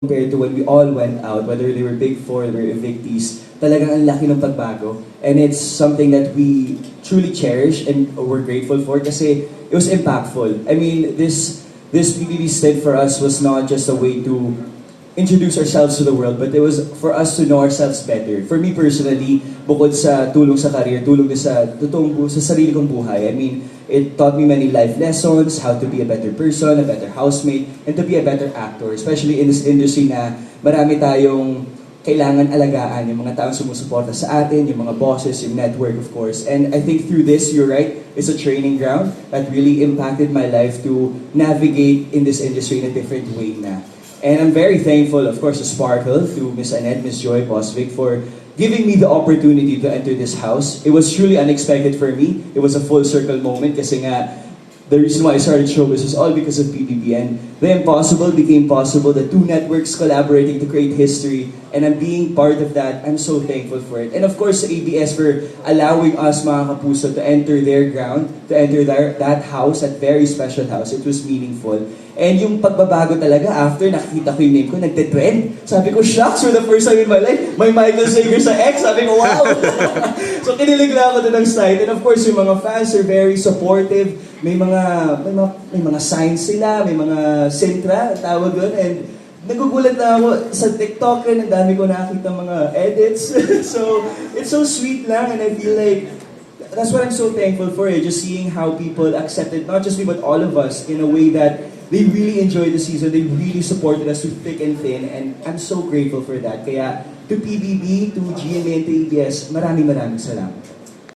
compared to when we all went out, whether they were Big Four or evictees, talagang ang laki ng pagbago. And it's something that we truly cherish and we're grateful for kasi it was impactful. I mean, this PBB stint for us was not just a way to introduce ourselves to the world, but it was for us to know ourselves better. For me personally, bukod sa tulong sa career, tulong din sa sa sarili kong buhay. I mean, it taught me many life lessons, how to be a better person, a better housemate, and to be a better actor. Especially in this industry na marami tayong kailangan alagaan, yung mga taong sumusuporta sa atin, yung mga bosses, yung network of course. And I think through this, you're right, it's a training ground that really impacted my life to navigate in this industry in a different way na. And I'm very thankful, of course, to Sparkle, to Miss Annette, Miss Joy Bosvic, for giving me the opportunity to enter this house. It was truly unexpected for me. It was a full circle moment kasi nga, the reason why I started showbiz was all because of PBB. And the impossible became possible, the two networks collaborating to create history. And I'm being part of that. I'm so thankful for it. And of course, ABS for allowing us, mga kapuso, to enter their ground, to enter that house, that very special house. It was meaningful. And yung pagbabago talaga, after nakikita ko yung name ko, nagte-trend. Sabi ko, shocks, for the first time in my life, may Michael Sager sa X. Sabi ko, wow! So kinilig na ako doon ng site. And of course, yung mga fans are very supportive. May mga signs sila, may mga sentra, tawag doon. And nagugulat na ako sa TikTok and ang dami ko nakakita mga edits. So, it's so sweet lang and I feel like that's what I'm so thankful for, just seeing how people accepted, not just me, but all of us in a way that they really enjoyed the season, they really supported us through thick and thin, and I'm so grateful for that. Kaya, to PBB, to GMA, and to ABS, maraming salamat.